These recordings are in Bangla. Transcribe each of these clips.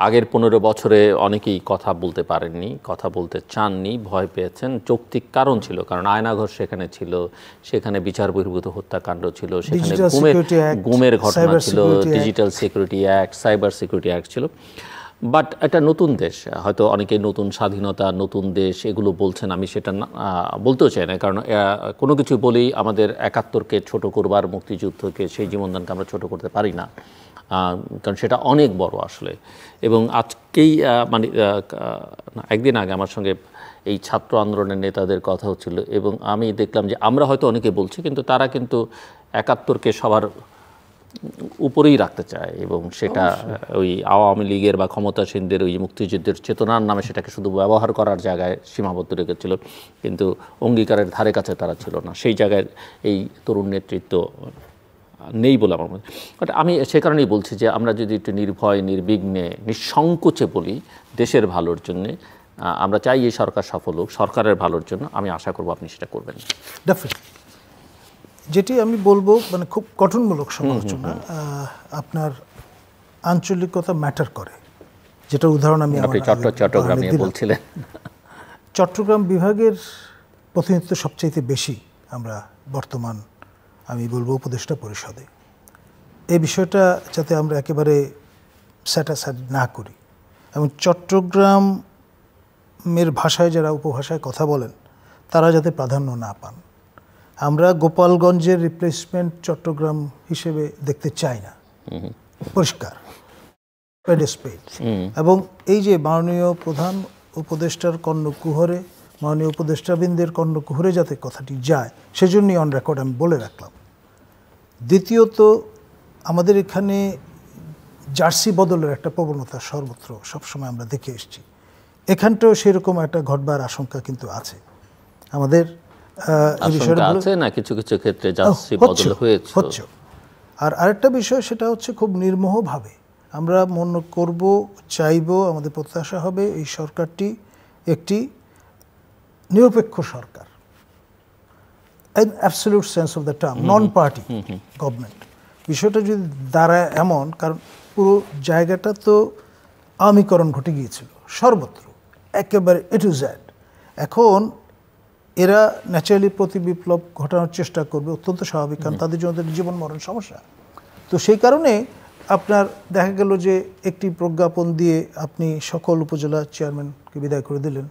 আগের 15 বছরে অনেকেই কথা বলতে পারেননি, কথা বলতে চাননি, ভয় পেয়েছেন। যৌক্তিক কারণ ছিল, কারণ আয়নাঘর সেখানে ছিল, সেখানে বিচার বহির্ভূত হত্যাকাণ্ড ছিল, সেখানে গুমের ঘটনা ছিল, digital security act, cyber security act ছিল। বাট একটা নতুন দেশ, হয়তো অনেকে নতুন স্বাধীনতা, নতুন দেশ এগুলো বলছেন, আমি সেটা বলতেও চাই না, কারণ কোনো কিছু বলেই আমাদের ৭১কে ছোট করবার, মুক্তিযুদ্ধকে, সেই জীবনদানকে আমরা ছোট করতে পারি না, কারণ সেটা অনেক বড় আসলে। এবং আজকেই মানে একদিন আগে আমার সঙ্গে এই ছাত্র আন্দোলনের নেতাদের কথা হচ্ছিল, এবং আমি দেখলাম যে আমরা হয়তো অনেকে বলছি, কিন্তু তারা কিন্তু ৭১কে সবার উপরেই রাখতে চায়, এবং সেটা ওই আওয়ামী লীগের বা ক্ষমতাসীনদের ওই মুক্তিযুদ্ধের চেতনার নামে সেটাকে শুধু ব্যবহার করার জায়গায় সীমাবদ্ধ রেখেছিল, কিন্তু অঙ্গীকারের ধারে কাছে তারা ছিল না। সেই জায়গায় এই তরুণ নেতৃত্ব নেই বলে আমার মনে হয়। বাট আমি সে কারণেই বলছি যে আমরা যদি একটু নির্ভয়, নির্বিঘ্নে, নিঃসংকোচে বলি দেশের ভালোর জন্যে, আমরা চাই এই সরকার সফল হোক, সরকারের ভালোর জন্য, আমি আশা করব আপনি সেটা করবেন। ডেফিনেটলি। যেটি আমি বলবো, মানে খুব গঠনমূলক সমালোচনা, আপনার আঞ্চলিকতা ম্যাটার করে, যেটা উদাহরণ আমি চট্টগ্রাম নিয়ে বলছিলেন। চট্টগ্রাম বিভাগের প্রতিনিধিত্ব সবচাইতে বেশি আমরা বর্তমান, আমি বলবো, উপদেষ্টা পরিষদে। এই বিষয়টা যাতে আমরা একেবারে স্যাটাসাইড না করি, এবং চট্টগ্রামের ভাষায় যারা উপভাষায় কথা বলেন তারা যাতে প্রাধান্য না পান। আমরা গোপালগঞ্জের রিপ্লেসমেন্ট চট্টগ্রাম হিসেবে দেখতে চাই না, পরিষ্কার। এবং এই যে মাননীয় প্রধান উপদেষ্টার কর্ণকুহরে, মাননীয় উপদেষ্টাবৃন্দের কর্ণকুহরে যাতে কথাটি যায়, সেজন্যই অন রেকর্ড আমি বলে রাখলাম। দ্বিতীয়ত, আমাদের এখানে জার্সি বদলের একটা প্রবণতা সর্বত্র সবসময় আমরা দেখে এসেছি। এখানটাও সেরকম একটা ঘটবার আশঙ্কা কিন্তু আছে। আমাদের কিছু কিছু ক্ষেত্রে জার্সি বদল হচ্ছে। আর আরেকটা বিষয়, সেটা হচ্ছে খুব নির্মোহভাবে আমরা মনে করব, চাইব, আমাদের প্রত্যাশা হবে এই সরকারটি একটি নিরপেক্ষ সরকার, in absolute sense of the term, non-party government। বিষয়টা যদি দাঁড়ায় এমন, কারণ পুরো জায়গাটা তো আওয়ামীকরণ ঘটে গিয়েছিল সর্বত্র, একেবারে এ টু জেড। এখন এরা ন্যাচারালি প্রতি বিপ্লব ঘটানোর চেষ্টা করবে, অত্যন্ত স্বাভাবিক, কারণ তাদের জন্য জীবন মরণ সমস্যা। তো সেই কারণে আপনার দেখা গেল যে একটি প্রজ্ঞাপন দিয়ে আপনি সকল উপজেলা চেয়ারম্যানকে বিদায় করে দিলেন,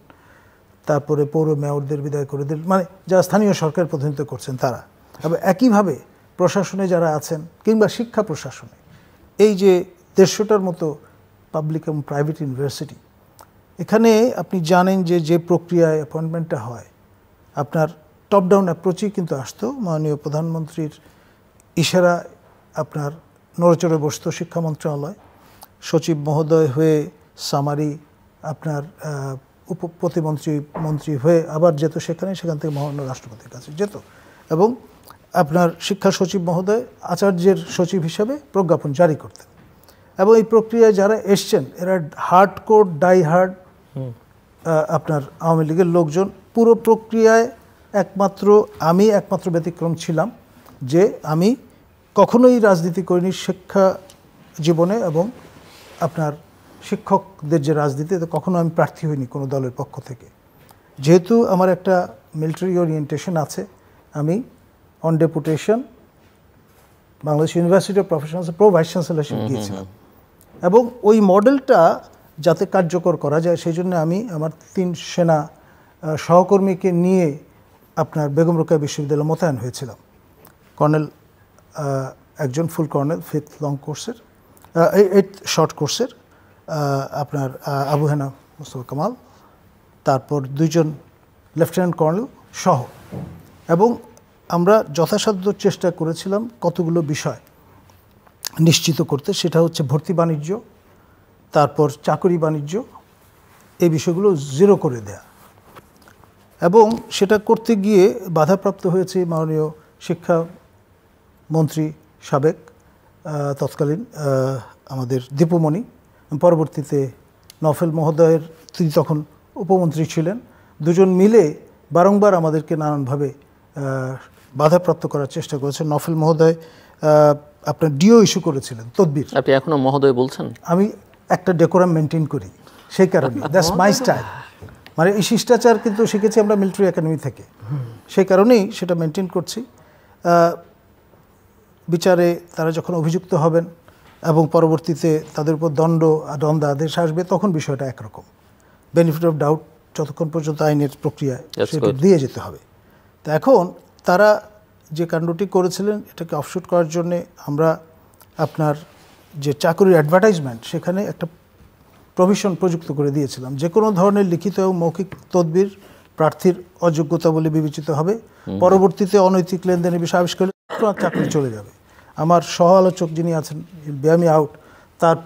তারপরে পৌর মেয়রদের বিদায় করে দিলেন, মানে যারা স্থানীয় সরকার প্রতিনিধিত্ব করছেন তারা। আবার একইভাবে প্রশাসনে যারা আছেন, কিংবা শিক্ষা প্রশাসনে, এই যে ১৫০টার মতো পাবলিক এবং প্রাইভেট ইউনিভার্সিটি, এখানে আপনি জানেন যে যে প্রক্রিয়ায় অ্যাপয়েন্টমেন্টটা হয়, আপনার টপ ডাউন অ্যাপ্রোচই কিন্তু আসতো। মাননীয় প্রধানমন্ত্রীর ইশারা আপনার নড়চড়ে বসত শিক্ষা মন্ত্রণালয়, সচিব মহোদয় হয়ে সামারি আপনার মন্ত্রী হয়ে আবার যেত সেখান থেকে মহামান্য রাষ্ট্রপতির কাছে যেত, এবং আপনার শিক্ষা সচিব মহোদয় আচার্যের সচিব হিসাবে প্রজ্ঞাপন জারি করতেন। এবং এই প্রক্রিয়ায় যারা এসছেন এরা হার্ডকোর ডাই হার্ড আপনার আওয়ামী লীগের লোকজন। পুরো প্রক্রিয়ায় আমি একমাত্র ব্যতিক্রম ছিলাম, যে আমি কখনোই রাজনীতি করিনি শিক্ষা জীবনে, এবং আপনার শিক্ষকদের যে রাজনীতিতে কখনো আমি প্রার্থী হইনি কোনো দলের পক্ষ থেকে। যেহেতু আমার একটা মিলিটারি ওরিয়েন্টেশন আছে, আমি on deputation Bangladesh University of Professionals pro vice chancellorship গিয়েছিলাম, এবং ওই মডেলটা যাতে কার্যকর করা যায় সেই জন্য আমি আমার 3 সেনা সহকর্মীকে নিয়ে আপনার বেগম রোকেয়া বিশ্ববিদ্যালয়ে মোতায়েন হয়েছিলাম। কর্নেল একজন ফুল কর্নেল 5th লং কোর্সের, 8th শর্ট কোর্সের আপনার আবু হেনা মুস্তফা কামাল, তারপর 2 জন লেফটেন্যান্ট কর্নেল সহ। এবং আমরা যথাসাধ্য চেষ্টা করেছিলাম কতগুলো বিষয় নিশ্চিত করতে, সেটা হচ্ছে ভর্তি বাণিজ্য, তারপর চাকরি বাণিজ্য, এই বিষয়গুলো জিরো করে দেয়া। এবং সেটা করতে গিয়ে বাধাপ্রাপ্ত হয়েছে মাননীয় শিক্ষামন্ত্রী সাবেক তৎকালীন আমাদের দীপুমণি, পরবর্তীতে নফেল মহোদয়ের, তিনি তখন উপমন্ত্রী ছিলেন। 2 জন মিলে বারংবার আমাদেরকে নানানভাবে বাধাপ্রাপ্ত করার চেষ্টা করেছে। নফেল মহোদয় আপনার ডিও ইস্যু করেছিলেন তদবির। আপনি এখনো মহোদয় বলছেন? আমি একটা ডেকোরাম মেনটেন করি, সেই কারণে দ্যাটস মাই স্টাইল। মানে এই শিষ্টাচার কিন্তু শিখেছি আমরা মিলিটারি একাডেমি থেকে, সেই কারণেই সেটা মেনটেন করছি। বিচারে তারা যখন অভিযুক্ত হবেন এবং পরবর্তীতে তাদের উপর দণ্ড আদেশ আসবে, তখন বিষয়টা একরকম। বেনিফিট অফ ডাউট যতক্ষণ পর্যন্ত আইনের প্রক্রিয়ায় সেটা দিয়ে যেতে হবে। তো এখন তারা যে কাণ্ডটি করেছিলেন, এটাকে অফশুট করার জন্যে আমরা আপনার যে চাকরির অ্যাডভার্টাইজমেন্ট, সেখানে একটা প্রভিশন প্রযুক্ত করে দিয়েছিলাম। যে কোনো ধরনের লিখিত এবং মৌখিক তদবির প্রার্থীর অযোগ্যতা বলে বিবেচিত হবে। পরবর্তীতে অনৈতিক লেনদেনের বিষয় আবিষ্কার করলে চাকরি চলে যাবে। আমার সহ আলোচক যিনি আছেন, বেয়ামি আউট, তার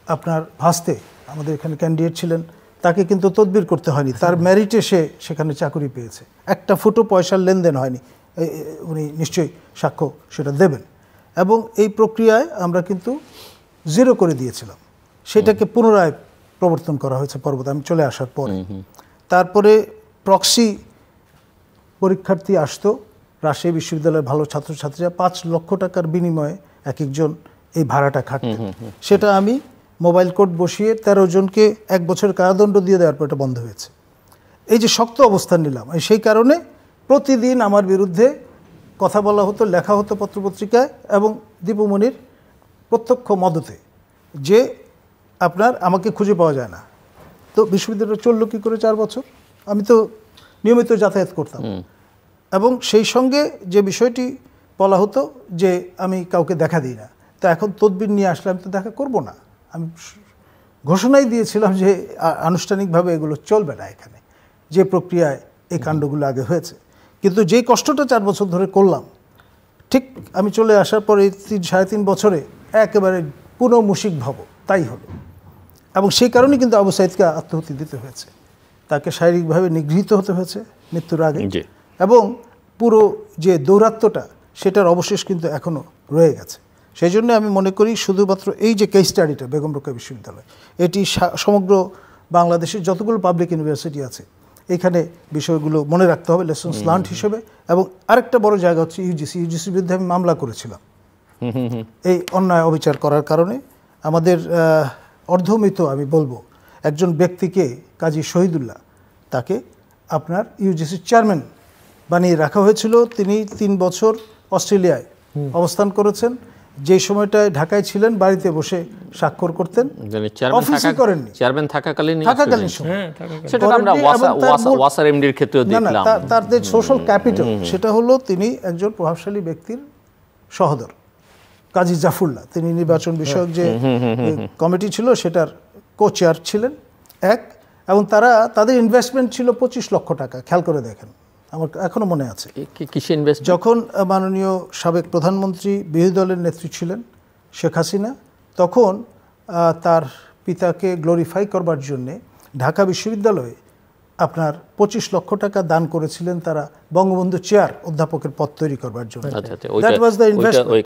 আপনার ভাস্তে আমাদের এখানে ক্যান্ডিডেট ছিলেন, তাকে কিন্তু তদবির করতে হয়নি, তার মেরিটে সে সেখানে চাকরি পেয়েছে। একটা ফুটো পয়সার লেনদেন হয়নি। উনি নিশ্চয়ই সাক্ষ্য সেটা দেবেন। এবং এই প্রক্রিয়ায় আমরা কিন্তু জিরো করে দিয়েছিলাম, সেটাকে পুনরায় প্রবর্তন করা হয়েছে পরবর্তী আমি চলে আসার পরে। তারপরে প্রক্সি পরীক্ষার্থী আসতো রাজশাহী বিশ্ববিদ্যালয়ের ভালো ছাত্রছাত্রীরা, 5 লক্ষ টাকার বিনিময়ে এক একজন এই ভাড়াটা খাটতেন। সেটা আমি মোবাইল কোড বসিয়ে 13 জনকে 1 বছরের কারাদণ্ড দিয়ে দেওয়ার পর এটা বন্ধ হয়েছে। এই যে শক্ত অবস্থান নিলাম, সেই কারণে প্রতিদিন আমার বিরুদ্ধে কথা বলা হতো, লেখা হতো পত্রপত্রিকায়, এবং দীপুমণির প্রত্যক্ষ মদতে যে আপনার আমাকে খুঁজে পাওয়া যায় না। তো বিশ্ববিদ্যালয় চললো কী করে 4 বছর? আমি তো নিয়মিত যাতায়াত করতাম। এবং সেই সঙ্গে যে বিষয়টি বলা হতো যে আমি কাউকে দেখা দিই না, তা এখন তদবির নিয়ে আসলে আমি তো দেখা করব না। আমি ঘোষণাই দিয়েছিলাম যে আনুষ্ঠানিকভাবে এগুলো চলবে না এখানে, যে প্রক্রিয়ায় এই কাণ্ডগুলো আগে হয়েছে। কিন্তু যেই কষ্টটা 4 বছর ধরে করলাম, ঠিক আমি চলে আসার পরে 3-3.5 বছরে একেবারে পুনঃমূষিক ভব তাই হলো। এবং সেই কারণেই কিন্তু আবু সাইদকে আত্মহত্যা দিতে হয়েছে, তাকে শারীরিকভাবে নিগৃহীত হতে হয়েছে মৃত্যুর আগে। এবং পুরো যে দৌরাত্ম্যটা, সেটার অবশেষ কিন্তু এখনও রয়ে গেছে। সেই জন্য আমি মনে করি শুধুমাত্র এই যে কেস স্টাডিটা বেগম রোকেয়া বিশ্ববিদ্যালয়, এটি সমগ্র বাংলাদেশের যতগুলো পাবলিক ইউনিভার্সিটি আছে, এখানে বিষয়গুলো মনে রাখতে হবে লেসন্স লার্নড হিসেবে। এবং আরেকটা বড় জায়গা হচ্ছে ইউজিসির বিরুদ্ধে আমি মামলা করেছিলাম এই অন্যায় অবিচার করার কারণে। আমাদের অর্ধমৃত আমি বলবো একজন ব্যক্তিকে, কাজী শহীদুল্লাহ, তাকে আপনার ইউজিসির চেয়ারম্যান বানিয়ে রাখা হয়েছিল। তিনি 3 বছর অস্ট্রেলিয়ায় অবস্থান করেছেন। যে সময়টায় ঢাকায় ছিলেন, বাড়িতে বসে স্বাক্ষর করতেন, অফিসে করেননি। চেয়ারম্যান থাকাকালীন সেটা আমরা ওয়াসার এমডির ক্ষেত্রেও দেখলাম। তার যে সোশ্যাল ক্যাপিটাল, সেটা হলো তিনি একজন প্রভাবশালী ব্যক্তির সহোদর কাজী জাফরুল্লাহ। তিনি নির্বাচন বিষয়ক যে কমিটি ছিল সেটার কো-চেয়ার ছিলেন এবং তাদের ইনভেস্টমেন্ট ছিল 25 লক্ষ টাকা। খেয়াল করে দেখেন, আমার এখনো মনে আছে। যখন মাননীয় সাবেক প্রধানমন্ত্রী বিরোধী দলের নেত্রী ছিলেন শেখ হাসিনা, তখন তার পিতাকে গ্লোরিফাই করবার জন্যে ঢাকা বিশ্ববিদ্যালয়ে আপনার 25 লক্ষ টাকা দান করেছিলেন তারা, বঙ্গবন্ধু চেয়ার অধ্যাপকের পদ তৈরি করবার জন্য। দ্যাট ওয়াজ দ্য ইনভেস্টমেন্ট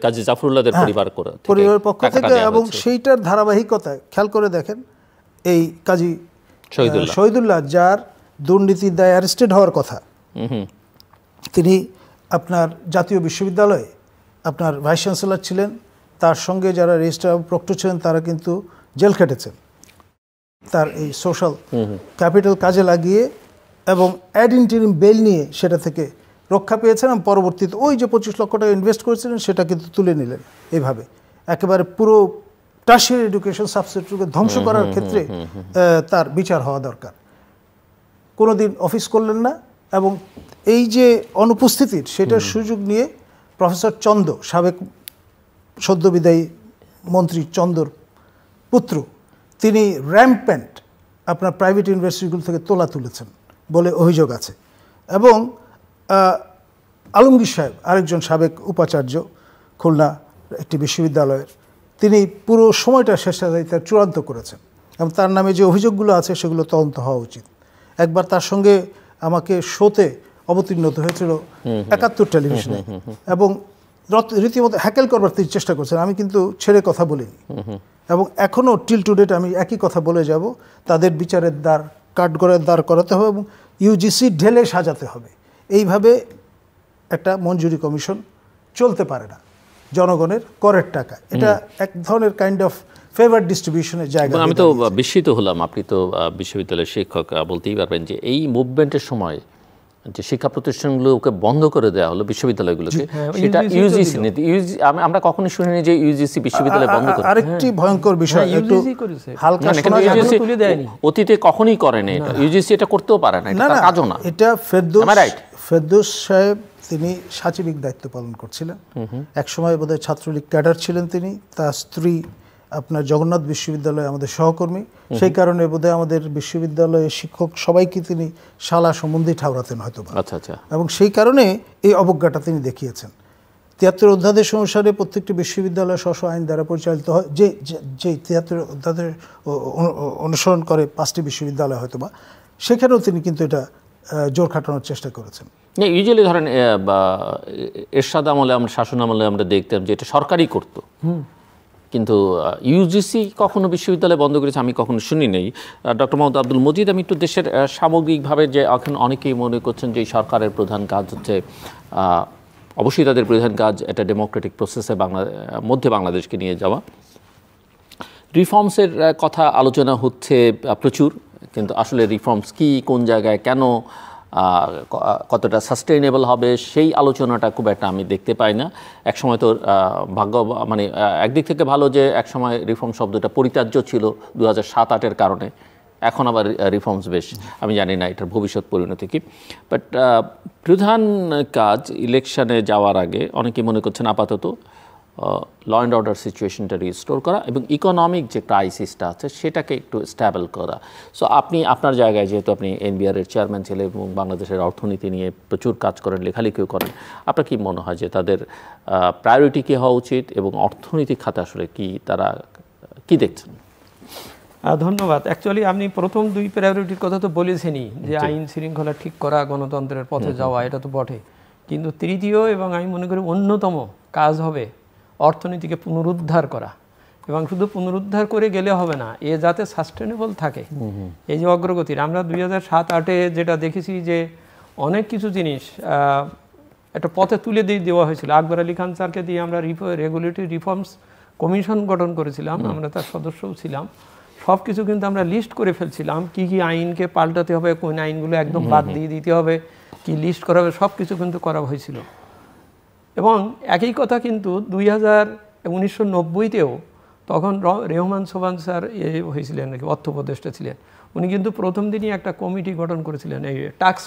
পরিবারের পক্ষ থেকে। এবং সেইটার ধারাবাহিকতায় খেয়াল করে দেখেন, এই কাজী শহীদুল্লাহ, যার দুর্নীতির দায়ে অ্যারেস্টেড হওয়ার কথা, তিনি আপনার জাতীয় বিশ্ববিদ্যালয়ে আপনার ভাইস চ্যান্সেলর ছিলেন। তার সঙ্গে যারা রেজিস্ট্রার প্রক্টর ছিলেন, তারা কিন্তু জেল খেটেছেন তার এই সোশ্যাল ক্যাপিটাল কাজে লাগিয়ে, এবং অ্যাড ইন্টারিম বেল নিয়ে সেটা থেকে রক্ষা পেয়েছেন। এবং পরবর্তীতে ওই যে 25 লক্ষ টাকা ইনভেস্ট করেছিলেন, সেটা কিন্তু তুলে নিলেন। এইভাবে একেবারে পুরো টার্সিয়ারি এডুকেশন সাবসেক্টরকে ধ্বংস করার ক্ষেত্রে তার বিচার হওয়া দরকার। কোনোদিন অফিস করলেন না। এবং এই যে অনুপস্থিতির, সেটার সুযোগ নিয়ে প্রফেসর চন্দ, সাবেক সদ্যবিদায়ী মন্ত্রী চন্দর পুত্র, তিনি র্যাম্প্যান্ট আপনার প্রাইভেট ইউনিভার্সিটিগুলো থেকে তোলা তুলেছেন বলে অভিযোগ আছে। এবং আলমগীর সাহেব, আরেকজন সাবেক উপাচার্য খুলনা একটি বিশ্ববিদ্যালয়ের, তিনি পুরো সময়টা স্বেচ্ছাচারিতা চূড়ান্ত করেছেন। এবং তার নামে যে অভিযোগগুলো আছে সেগুলো তদন্ত হওয়া উচিত। একবার তার সঙ্গে আমাকে শোতে অবতীর্ণ হতে হয়েছিল 71 টেলিভিশনে, এবং রীতিমতো হ্যাকেল করবার তিনি চেষ্টা করছেন। আমি কিন্তু ছেড়ে কথা বলিনি, এবং এখনও টিল টু ডেট আমি একই কথা বলে যাব। তাদের বিচারের দ্বার কাঠগড়ায় দাঁড় করাতে হবে এবং ইউজিসি ঢেলে সাজাতে হবে। এইভাবে একটা মঞ্জুরি কমিশন চলতে পারে না। জনগণের করের টাকা। এটা এক ধরনের কাইন্ড অফ ফেভার ডিস্ট্রিবিউশনের জায়গা। আমি তো বিস্মিত হলাম, আপনি তো বিশ্ববিদ্যালয়ের শিক্ষক, বলতেই পারবেন যে এই মুভমেন্টের সময় যে শিক্ষা প্রতিষ্ঠানগুলোকে বন্ধ করে দেওয়া হলো বিশ্ববিদ্যালয়গুলোকে, সেটা ইউজিসি নীতি। আমরা কখনোই শুনিনি যে ইউজিসি বিশ্ববিদ্যালয় বন্ধ করে। আরেকটি ভয়ঙ্কর বিষয় একটু হালকা শোনা যায়, অতীতে কখনোই করেনি এটা, ইউজিসি এটা করতেও পারে না, এটা তার কাজও না। এটা ফেরদৌস সাহেব তিনি সাচিবিক দায়িত্ব পালন করছিলেন, একসময় বোধহয় ছাত্রলীগ ক্যাডার ছিলেন তিনি। তার স্ত্রী আপনার জগন্নাথ বিশ্ববিদ্যালয়ে আমাদের সহকর্মী, সেই কারণে বোধহয় আমাদের বিশ্ববিদ্যালয়ের শিক্ষক সবাইকে তিনি শালা সম্বন্ধে ঠাউরাতেন হয়তো। আচ্ছা আচ্ছা। এবং সেই কারণে এই অবজ্ঞাটা তিনি দেখিয়েছেন। ৭৩ অধ্যাদেশ অনুসারে প্রত্যেকটি বিশ্ববিদ্যালয় স্ব আইন দ্বারা পরিচালিত হয়, যে ৭৩ অধ্যাদেশ অনুসরণ করে ৫টি বিশ্ববিদ্যালয় হয়তো বা, সেখানেও তিনি কিন্তু এটা জোর খাটানোর চেষ্টা করেছেন। ইউজুয়ালি ধরেন এরশাদ আমলে, আমরা শাসন আমলে আমরা দেখতাম যে এটা সরকারই করতো, কিন্তু ইউজিসি কখনো বিশ্ববিদ্যালয় বন্ধ করেছে আমি কখনো শুনি নেই। ডক্টর মোহাম্মদ আব্দুল মজিদ, আমি একটু দেশের সামগ্রিকভাবে যে এখন অনেকেই মনে করছেন যে সরকারের প্রধান কাজ হচ্ছে, অবশ্যই তাদের প্রধান কাজ একটা ডেমোক্রেটিক প্রসেসে মধ্যে বাংলাদেশকে নিয়ে যাওয়া, রিফর্মসের কথা আলোচনা হচ্ছে প্রচুর, কিন্তু আসলে রিফর্মস কি, কোন জায়গায়, কেন, কতটা সাস্টেইনেবল হবে, সেই আলোচনাটা খুব একটা আমি দেখতে পাই না। একসময় তো ভাগ্য, মানে একদিক থেকে ভালো যে একসময় রিফর্ম শব্দটা পরিত্যাজ্য ছিল 2007-08-এর কারণে, এখন আবার রিফর্মস বেশ, আমি জানি না এটার ভবিষ্যৎ পরিণতি কি। বাট প্রধান কাজ ইলেকশনে যাওয়ার আগে অনেকে মনে করছেন আপাতত ল অ্যান্ড অর্ডার সিচুয়েশনটা রিস্টোর করা এবং ইকোনমিক যে ক্রাইসিসটা আছে সেটাকে একটু স্ট্যাবল করা। সো আপনি আপনার জায়গায়, যেহেতু আপনি এনবিআরের চেয়ারম্যান ছিলেন এবং বাংলাদেশের অর্থনীতি নিয়ে প্রচুর কাজ করেন, লেখালেখিও করেন, আপনার কি মনে হয় যে তাদের প্রায়োরিটি কী হওয়া উচিত এবং অর্থনৈতিক খাতে আসলে কি তারা কি দেখছেন? ধন্যবাদ। অ্যাকচুয়ালি আপনি প্রথম দুই প্রায়োরিটির কথা তো বলেছেনই, যে আইন শৃঙ্খলা ঠিক করা, গণতন্ত্রের পথে যাওয়া, এটা তো বটে, কিন্তু তৃতীয় এবং আমি মনে করি অন্যতম কাজ হবে অর্থনীতিকে পুনরুদ্ধার করা। এবং শুধু পুনরুদ্ধার করে গেলে হবে না, এ যাতে সাস্টেনেবল থাকে। এই যে অগ্রগতির আমরা 2007-08-এ যেটা দেখেছি যে অনেক কিছু জিনিস একটা পথে তুলে দেওয়া হয়েছিল। আকবর আলী খান স্যারকে দিয়ে আমরা রেগুলেটরি রিফর্মস কমিশন গঠন করেছিলাম, আমরা তার সদস্যও ছিলাম। সব কিছু কিন্তু আমরা লিস্ট করে ফেলছিলাম, কি কি আইনকে পাল্টাতে হবে, কোন আইনগুলো একদম বাদ দিয়ে দিতে হবে, কি লিস্ট করা হবে, সব কিছু কিন্তু করা হয়েছিল। এবং একই কথা কিন্তু 1990-তেও তখন রেহমান সোবহান স্যার হয়েছিলেন, অর্থ উপদেষ্টা ছিলেন, উনি কিন্তু প্রথম দিনই একটা কমিটি গঠন করেছিলেন এই টাস্ক